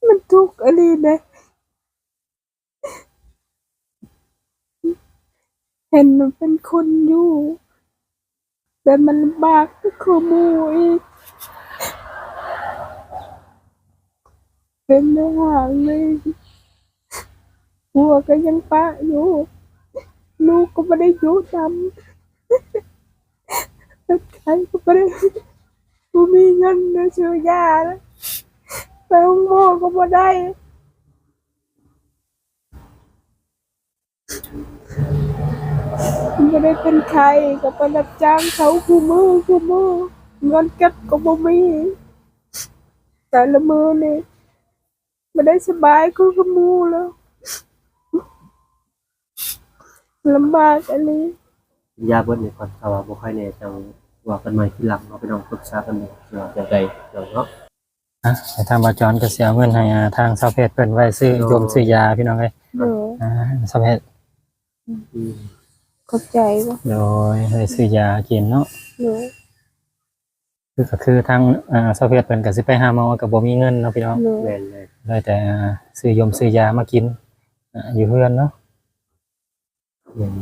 มันทุกข์อะไรนะเห็นมันเป็นคนอยู่แต่มันลำบากก็คือหมู่อีกเป็นไม่ห่างเลยหัวก็ยังปะอยู่ลูกก็ไม่ได้อยู่จำเป็นใครก็ไม่ได้กูมีเงินนะซื้อยาแล้วไปห้องหมอก็ไม่ได้ไม่ได้เป็นใครก็ไปรับจ้างเขาคู่มือเงินเก็บก็บ่มีแต่ละมือนี่ไม่ได้สบายก็ขโมูแล้วลำบากอันนี้ยาเบิดนี่ก่อนถ้าว่าบ่ค่อยแน่จังว่ากันใหม่ทีหลังเนาะพี่น้องปรึกษากันดูว่าจังได๋เนาะให้ทางบาจรก็สิเอาเงินให้ทางเซาเพชรเพิ่นไว้ซื้อยมซื้อยาพี่น้องเอ้ยเด้อเซาเพชรอืมเข้าใจบ่โดยให้ซื้อยากินเนาะเด้อคือทางเซาเพชรเพิ่นก็สิไปหาหมอก็บ่มีเงินเนาะพี่น้องเด้อแม่นเลยเลยแต่ซื้อยมซื้อยามากินอยู่เฮือนเนาะอืม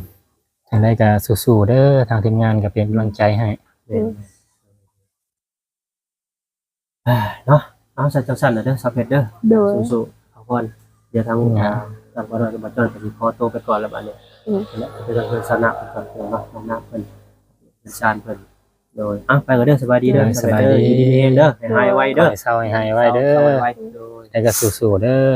จังไดก็สู้ๆเด้อทางทีมงานก็เป็นกำลังใจให้แม่นเนาะเอาใส่จังซั่นน่ะเด้อสาวเพชรเด้อเด้อสู้ๆพักผ่อนเดี๋ยวทางทางบ่ได้บ่จ้อยก็สิขอตัวไปก่อนแล้วบัดนี้แล้วไปทางเพิ่นสนะเพิ่นก่อนเนาะสนะเพิ่นชานเพิ่นโดยไปก็เด้อสบายดีเด้อสบายดีดีเด้อให้หายไวเด้อให้เศร้าให้หายไว้เด้อโดยแล้วก็สู้ๆเด้อ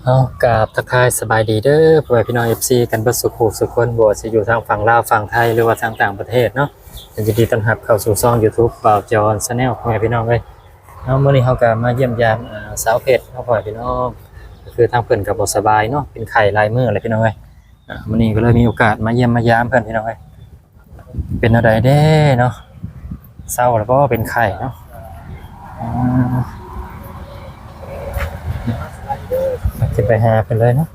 เอากราบทักทายสบายดีเด้อพ่อแม่พี่น้อง FC กันเบิดสุขสุขคนบ่ว่าสิอยู่ทางฝั่งลาวฝั่งไทยหรือว่าทางต่างประเทศเนาะยินดีต้อนรับเข้าสู่ช่อง YouTube บ่าวจอน Channel พ่อแม่พี่น้องเอ้ยเอามื้อนี้เฮาก็มาเยี่ยมยามสาวเพชรเนาะพ่อแม่พี่น้องก็คือทางเพิ่นก็บ่สบายเนาะเป็นไข้หลายมื้อเลยพี่น้องเอ้ยมื้อนี้ก็เลยมีโอกาสมาเยี่ยมมายามเพิ่นพี่น้องเอ้ยเป็นจังไดเด้เนาะเศร้าแล้วบ่เป็นไข้เนาะจะไปหาเพิ่นเลยเนาะ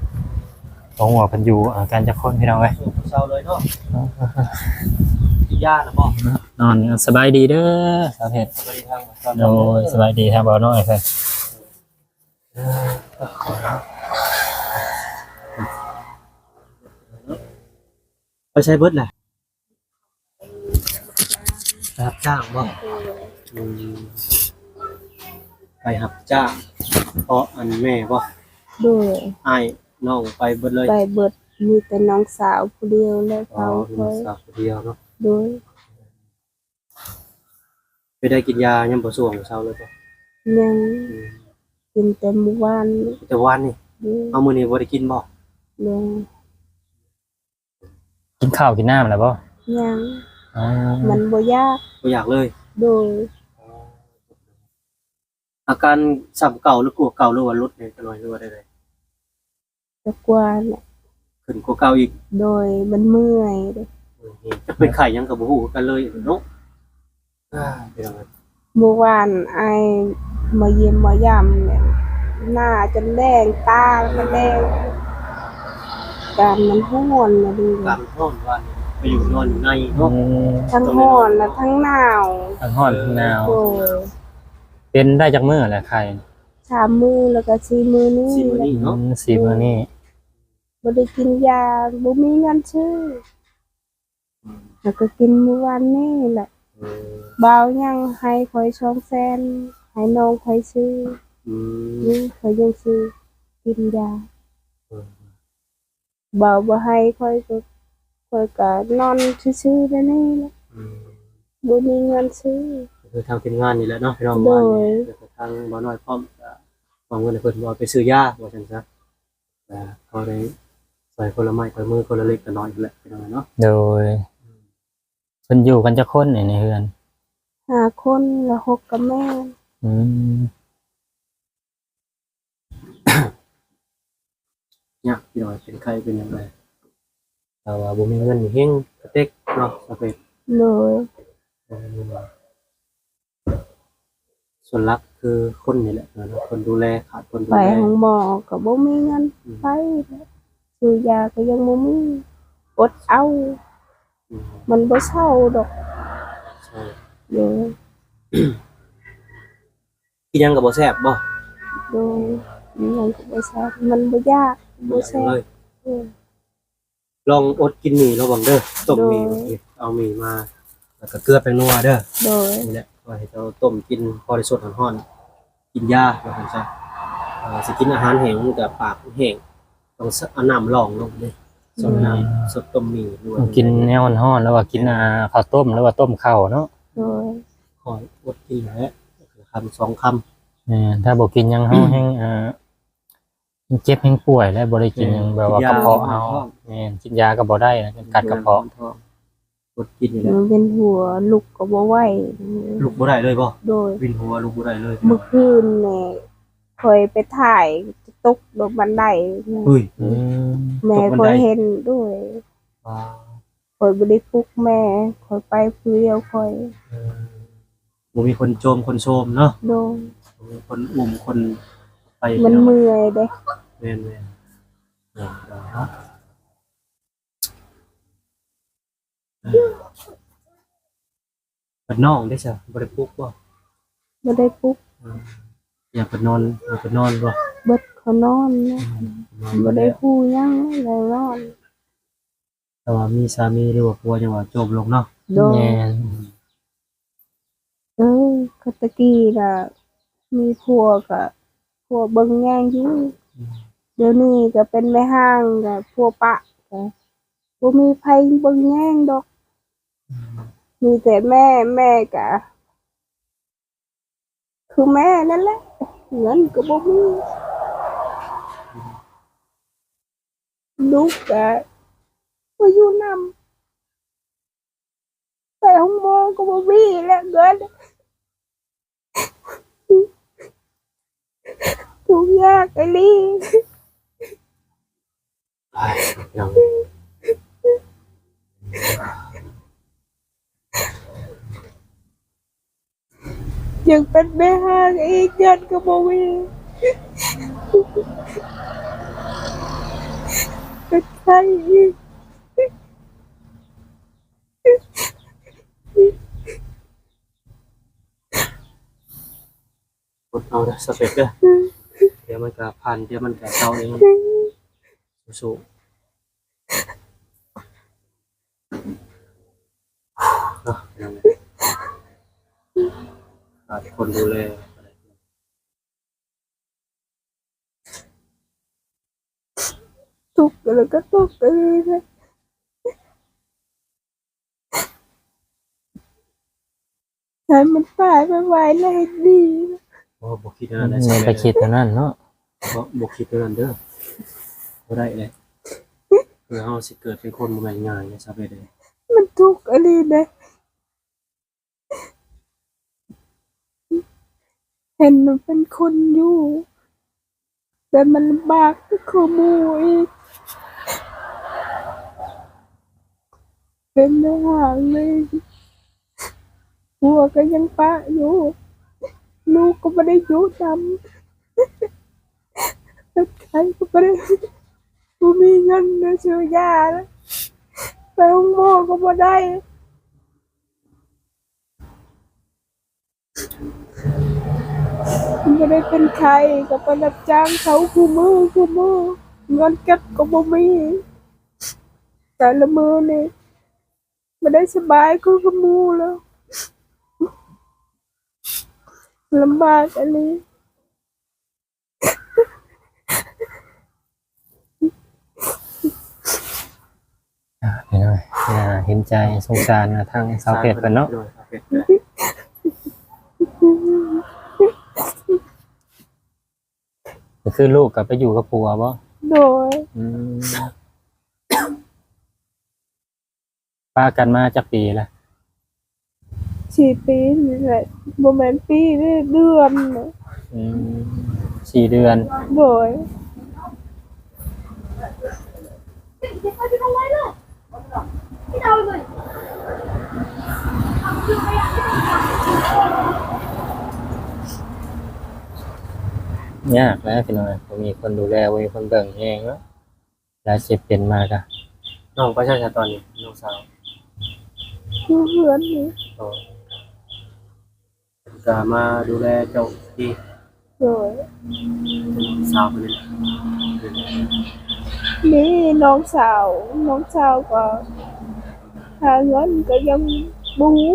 ของหัวเพิ่นอยู่การจะคนพี่น้องเอ้ยเช้าเลยเนาะยาน่ะบ่นอนสบายดีเด้อสาวเพชรโอ้ยสบายดีทางบ่าวน้อยเพิ่นไปใช้เบิดแหละรับจ้างบ่ไปรับจ้างเพราะอันแม่บ่เด้ออ้ายน้องไปเบิดเลยไปเบิดมีแต่น้องสาวผู้เดียวแล้วเขามีสาวเดียวเนาะเด้อไปได้กินยายังบ่สวงเช้าเลยบ่ยังกินแต่มื้อวานแต่วันนี่เอามื้อนี้บ่ได้กินบ่ยังกินข้าวกินน้ำแล้วบ่ยังอ๋อมันบ่ยากบ่อยากเลยโดยอาการซ้ำเก่าหรือกลัวเก่าหรือว่าลดเนี่ยจักหน่อยหรือว่าใดแต่กว่าแหละ ๆขึ้นกว่าเก่าอีกโดยมันเมื่อยเด้อจะเป็นไข้หยังก็บ่ฮู้กันเลยเนาะเป็นจังได๋เมื่อวานไอ้มาเยี่ยมมายามเนี่ยหน้าจนแดงตาก็แดงการมันร้อนน่ะดูการร้อนว่าไปอยู่นอนอยู่ในเนาะทั้งร้อนและทั้งหนาวทั้งร้อนทั้งหนาว โอ้เป็นได้จักมื้อแหละไข้3 มื้อแล้วก็4 มื้อนี้4มื้อนี้เนาะ4มื้อนี้บ่ได้กินยาบ่มีเงินซื้อแล้วก็กินมื้อวานนี้แหละบ่าวยังให้ข้อย200,000ให้น้องข้อยซื้อนี่ข้อยยังซื้อกินยาบ่าวบ่ให้ข้อยก็นอนซื่อๆได้นี่แหละบ่มีเงินซื้อคือทางทีมงานนี่แหละเนาะพี่น้องว่าทางบ่น้อยพร้อมก็เอาเงินให้เพิ่นบ่ไปซื้อยาว่าซั่นซะเขาได้ใส่คนละไม้คนละมือคนละเล็กคนละน้อยนั่นแหละพี่น้องเนาะโดยเพิ่นอยู่กันจักคนในเฮือน5 คนแล้ว6กับแม่เนี่ยพี่น้อยเป็นใครเป็นยังไงแต่ว่าบ่มีเงินนี่เฮงกระเต็กเนาะสะเพ็ดเลย ส่วนหลักคือคนนี่แหละเนาะคนดูแลขาดคนดู ไป แล ห้องหมอก็บ่มีเงินไปซื้อยาก็ยังบ่มีอดเอา อืม มันบ่เศร้าดอก ใช่ เด้อ กินยังก็บ่แซ่บบ่ โดยมันยังก็บ่แซ่บมันบ่ยากบ่แซ่ เล บ ย เออ ลองอดกินหมี่ระวังเด้อต้มหมี่ โดย เอาหมี่มาแล้วก็เกลือแป้งนัวเด้อ โดย นี่แหละก็ให้เราต้มกินพอได้สดร้อนๆกินยาว่าซั่นซะสิกินอาหารแห้งมันก็ปากแห้งต้องเอาน้ำรองลงเด้สดน้ำสดต้มหมี่ด้วย ต้องกินแนวร้อนๆแล้วว่ากินข้าวต้มหรือว่าต้มข้าวเนาะ โดย คอยอดกินแหละคำสองค ถ้าบ่กินหยังเฮาแฮงเจ็บแฮงป่วยแล้วบ่ได้กินหยังแบบว่ากระเพาะเฮาแม่นกินยาก็บ่ได้นะ ำ กัดกระเพาะ อดกินอยู่แล้ว มันเป็นหัวลุกก็บ่ไหว ลุกบ่ได้เลยบ่ โดย วินหัวลุกบ่ได้เลย เมื่อคืนนี่เคยไปถ่ายตกลงบันได เฮ้ย อืม แม่ ตกบัน เค ได ยเห็นด้วย ว้า คอยบ่ได้ปลุกแม่คอยไปผู้เดียวคอย บ่มีคนโจมคนโชมเนาะ โดน บ่มีคนอุ้มคนไป มันเมื่อยเด้ แม่นๆเนาะเปิดน้องได้ซะบ่ได้ปลุกบ่ บ่ได้ปลุก อยากไปนอนอยากไปนอนบ่ เบิดเขานอนนะบ่ได้ฮู้หยังเลยนอน แต่ว่ามีสามีหรือว่าผัวจังว่าจบลงเนาะ โดน แม่น ก็ตะกี้น่ะมีผัวก็ผัวเบิ่งแย่งอยู่เดี๋ยวนี้ก็เป็นแม่ห้างก็ผัวปะก็บ่มีไผเบิ่งแย่งดอก มีแต่แม่ก็คือแม่นั่นแหละเงินก็บ่มีลูกก็บ่อยู่นำไปห้องหมอก็บ่มีแล้วเงินทุกข์ยากไอ้ลี่ ยัง ยังเป็นแม่ห้างอีกเงินก็บ่มีเป็นใครอีก กดเอาเด้อสเปกเด้อเดี๋ยวมันก็ผ่านเดี๋ยวมันก็เซาเองสู้ๆเนาะยังไงขาดคนดูแล ทุกข์แล้วก็ทุกข์ไปเลยนะให้มันตายไปไวแล้วให้ดีนะ บ่คิดอันนั้นได้ แม่นไปคิดเท่านั้นเนาะ บ่คิดอันนั้นเด้อบ่ได้เลยคือเฮาสิเกิดเป็นคนบ่แม่นง่ายนะสเปกเด้อ มันทุกข์อะไรนะเห็นมันเป็นคนอยู่ แต่มันลำบากก็คือหมูอีกเป็นไม่ห่างเลยหัวก็ยังปะอยู่ ลูกก็ไม่ได้อยู่จำเป็นใครก็ไม่ได้กูมีเงินนะซื้อยาแล้วไปห้องหมอก็ไม่ได้ไม่ได้เป็นใครก็ไปรับจ้างเขาคู่มือเงินเก็บก็บ่มีแต่ละมือนี่ไม่ได้สบายก็ขมูแล้วลำบากอันนี้ พี่น้อยเห็นใจสงสารทางสาวเพชรเพิ่นเนาะ สาวเพชรเด้อ ก็คือลูกก็ไปอยู่กับผัวบ่ โดย อืมป้ากันมาจักปีละ 4 ปีนี่แหละบ่แม่นปีนี่เดือนน่ะ อืม4 เดือน โดย ยากแล้วพี่น้อยบ่มีคนดูแลบ่มีคนเบิ่งแยงแล้วแล้วเจ็บเป็นมากะ น้องประชาชนตอนนี้น้องสาว อยู่เฮือนนี่ ก็จะมาดูแลเจ้าที่ โดย สาวคนนี้ นี่น้องสาวก็หาเงินก็ยังบ่ฮู้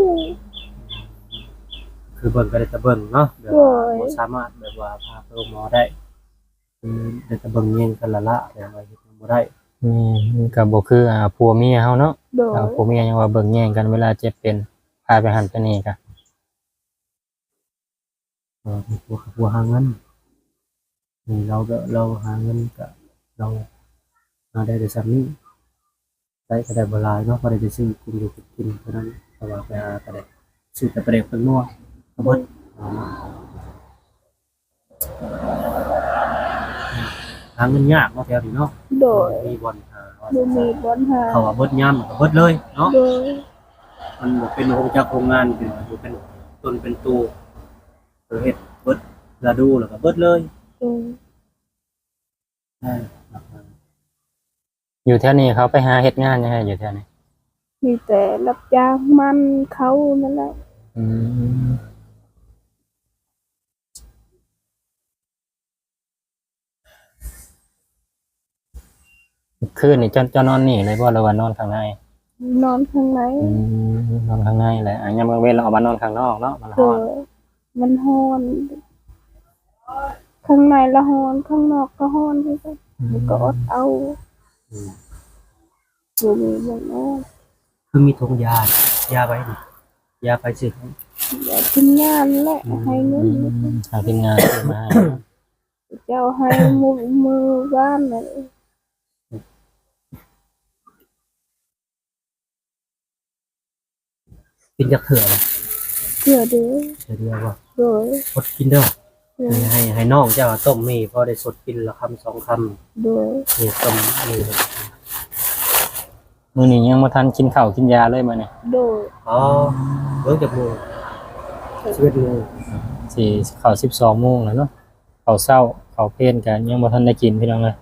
คือเบิ่งก็ได้แต่เบิ่งเนาะแบบว่าบ่สามารถแบบว่าพาไปโรงหมอได้คือได้แต่เบิ่งเองกันละแต่ว่าเฮ็ดบ่ได้ มันก็บ่คือผัวเมียเฮาเนาะ โดย ผัวเมียยังว่าเบิ่งแย่งกันเวลาเจ็บเป็นพาไปหันไปนี่กะ ผัวหาเงินนี่เราหาเงินก็เราหาได้แต่ซ้ำนี้ได้ก็ได้บ่หลายเนาะพอได้ไปซื้อกินอยู่กินเท่านั้นเพราะว่าไปหาก็ได้ซื้อแต่ประเด็กเป็นนัวก็เบิดหาเงินยากเนาะแถวนี้เนาะ โดย มีบ่อนหา บ่มีบ่อนหา เขาว่าเบิดยามก็เบิดเลยเนาะ โดย มันบ่เป็นโรงจักรโรงงานเป็นต้นเป็นตูเฮ็ดเบิดฤดูแล้วก็เบิดเลย โดย อยู่แถวนี้เขาไปหาเฮ็ดงานยังไงอยู่แถวนี้ มีแต่รับจ้างมันเขานั่นแหละ อืมคืนนี่เจ้านอนนี่เลยบ่หรือว่านอนข้างใน นอนข้างใน นอนข้างในแหละยามกลางเว้นเราออกมานอนข้างนอกเนาะมัน โด ร้อน ยมันฮ้อนข้างในละฮ้อนข้างนอกก็ฮ้อนคือกันมันก็อดเอาบ่มีบ่นอน คือมีถุงยาไว้ดิยาไปสิ อย่ากินงานแหละให้เงิน ทางทีมงานซื้อมาให้ เจ้าให้มือบ้านน่ะ กินจักเถื่อเลย เพื่อเด้อ เดียวว่า โดย อดกินเด้อ โดย ให้น้องเจ้าต้มมีพอได้สดกินละคำสองค โดย ำนี่ต้มนี่ มื้อนี้ยังบ่ทันกินข้าวกินยาเลยมื้อนี้ โดย อ๋อเบิ่งจากมือ11โมง สิเข้า12โมงแล้วเนาะข้าวเช้าข้าวเพลนกันยังบ่ทันได้กินพี่น้องเอ้ย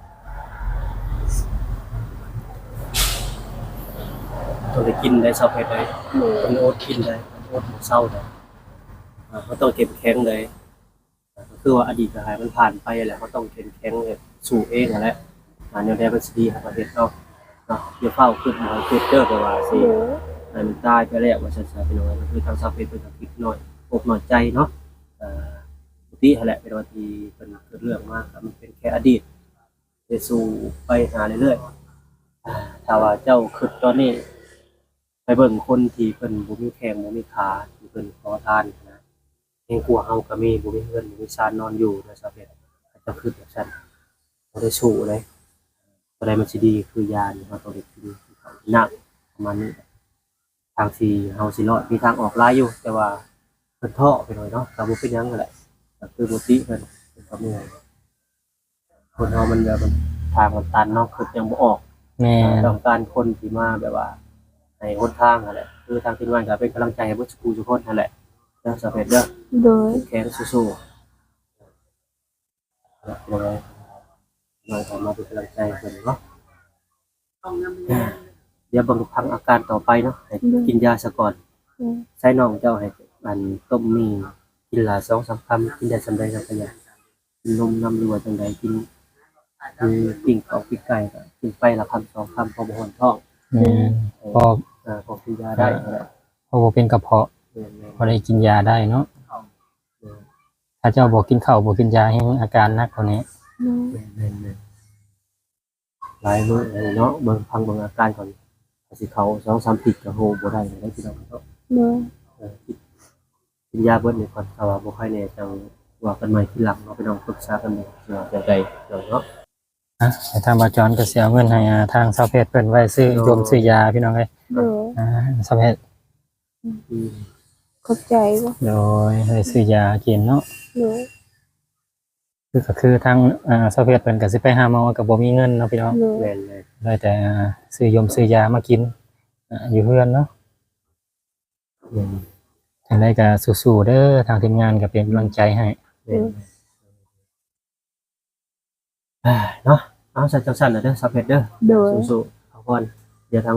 ต้องได้กินได้เช้าเพชรได้ โดย เป็นโอ๊ตกินได้โอ๊ตเช้าได้เขาต้องเก็บแข็งเลยก็คือว่าอดีตหายมันผ่านไปแหละเขาต้องเก็บแข็งสู่เองนั่นแหละแนวแดงมันสิดีของประเทศเนาะเดี๋ยวเฝ้าขึ้นมาขึ้นเด้อแต่ว่าสิ โดย มันตายไปแล้วว่าฉันจะไปหน่อยก็คือทางเช้าเพชรเป็นทางคิดหน่อยอกหน่อยใจเนาะปกติแหละเป็นวันที่เป็นเกิดเรื่องมากมันเป็นแค่อดีตไปสู่ไปหาเรื่อยๆถ้าว่าเจ้าขึ้นตอนนี้ไปเบิ่งคนที่เพิ่นบ่มีแข้งบ่มีขาที่เพิ่นขอทานนะเองกลัวเฮาก็มีบ่มีเงินบ่มีชานนอนอยู่นะชาวเพชรจะขึ้นแบบฉันบ่ได้สู้เลยบ่ได้มันสิดีคือยานี่เฮาต้องได้กินข้าวหนักประมาณนี้ ทางที่เฮาสิรอดมีทางออกหลายอยู่ แต่ว่าเพิ่นท้อไปหน่อยเนาะก็บ่เป็นหยังนั่นแหละก็คือบ่ติเพิ่นเป็นความเหนื่อยคนเฮามันแบบมันทางมันตันเนาะคือยังบ่ออก แม่น ต้องการคนที่มาแบบว่าให้หนทางนั่นแหละคือทางทีมงานก็เป็นกำลังใจให้เบ่ทุกคนนั่นแหละเด้อสำเร็จเด้อ โดย แข็งสู้ๆเลยน้องก็มาเป็นกำลังใจให้เพิ่นเนาะเดี๋ยวเบิ่งพังอาการต่อไปเนาะให้กินยาซะก่อน ใช้น้องเจ้าให้อันต้มมีกินละ2-3 คำกินได้สำใดก็อยากกินนมน้ำหรือว่าจังใดกินคือปิ้งข้าวปิ้งไก่ก็กินไปละคำ2 คำพอบ่ฮ้อนท้อง แม่นพอ พอกินยาได้นั่นแหละ พอบ่เป็นกระเพาะ แม่น พอได้กินยาได้เนาะ ๆ ถ้าเจ้าบ่กินข้าวบ่กินยาให้อาการหนักกว่านี้ แม่นๆหลายมื้อเลยเนาะเบิ่งพังเบิ่งอาการก่อนสิเขา2-3ติดก็โหบ่ได้ได้พี่น้องเนาะ โดย กินยาเบิดนี่ก่อนถ้าว่าบ่ค่อยแน่จังว่ากันใหม่ทีหลังเนาะพี่น้องปรึกษากันดูจังไดเนาะ ให้ทางบาจรก็สิเอาเงินให้ทางเซาเพชรเพิ่นไว้ซื้อยมซื้อยาพี่น้องเอ้ย โดย เซาเพชร เข้าใจบ่ โดยให้ซื้อยากินเนาะ โดย คือทางเซาเพชรเพิ่นก็สิไปหาหมอก็บ่มีเงินเนาะพี่น้อง โดย แม่นเลย ได้แต่ซื้อยมซื้อยามากินอยู่เฮือนเนาะ อืม จังไดก็สู้ๆเด้อทางทีมงานก็เป็นกำลังใจให้ แม่น เนาะเอาใส่จังซั่นน่ะเด้อสาวเพชรเด้อ โดย สู้ๆเอาก่อนเดี๋ยวทาง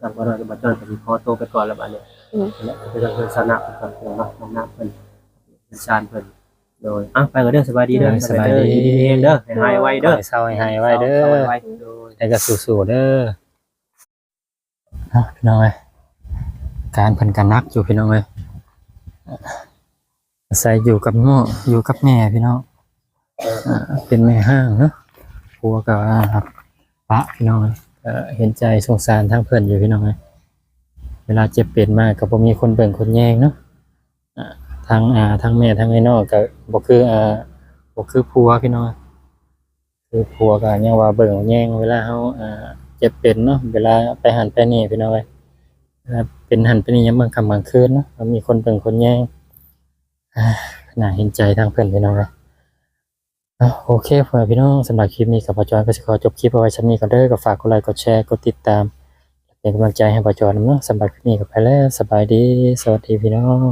ทางบ่ได้บ่จอนก็สิขอตัวไปก่อนแล้วบัดนี้แล้วก็จะเพิ่นสนับก่อนเนาะน้ำเพิ่นชานเพิ่นโดยไปก็เด้อสบายดีเด้อสบายดีเด้อให้หายไวเด้อ ให้เศร้าให้หายไว้เด้อ ไวโดย แล้วก็สู้ๆเด้อพี่น้องเอ้ยการเพิ่นกันนักอยู่พี่น้องเอ้ยอาศัยอยู่กับพ่ออยู่กับแม่พี่น้องเป็นแม่ห้างเนาะผัวก็ปะพี่น้องเอ้ยเห็นใจสงสารทั้งเพิ่นอยู่พี่น้องเอ้ยเวลาเจ็บเป็นมากก็บ่มีคนเบิ่งคนแยงเนาะทั้งแม่ทั้งไอ้น้องก็บ่คือผัวพี่น้องคือผัวก็ยังว่าเบิ่งแยงเวลาเฮาเจ็บเป็นเนาะเวลาไปหันไปนี่พี่น้องเอ้ยเป็นหันไปนี่ยามมื้อกลางคืนเนาะมีคนเบิ่งคนแยงน่าเห็นใจทางเพิ่นพี่น้องเอ้ยโอเคพ่อพี่น้องสำหรับคลิปนี้กับป้าจอยก็สิขอจบคลิปเอาไว้ชั้นนี้ก่อนเด้อก็ฝากกดไลค์กดแชร์กดติดตามเป็นกำลังใจให้ป้าจอยนำเนาะสำหรับคลิปนี้ก็ไปแล้วสบายดีสวัสดีพี่น้อง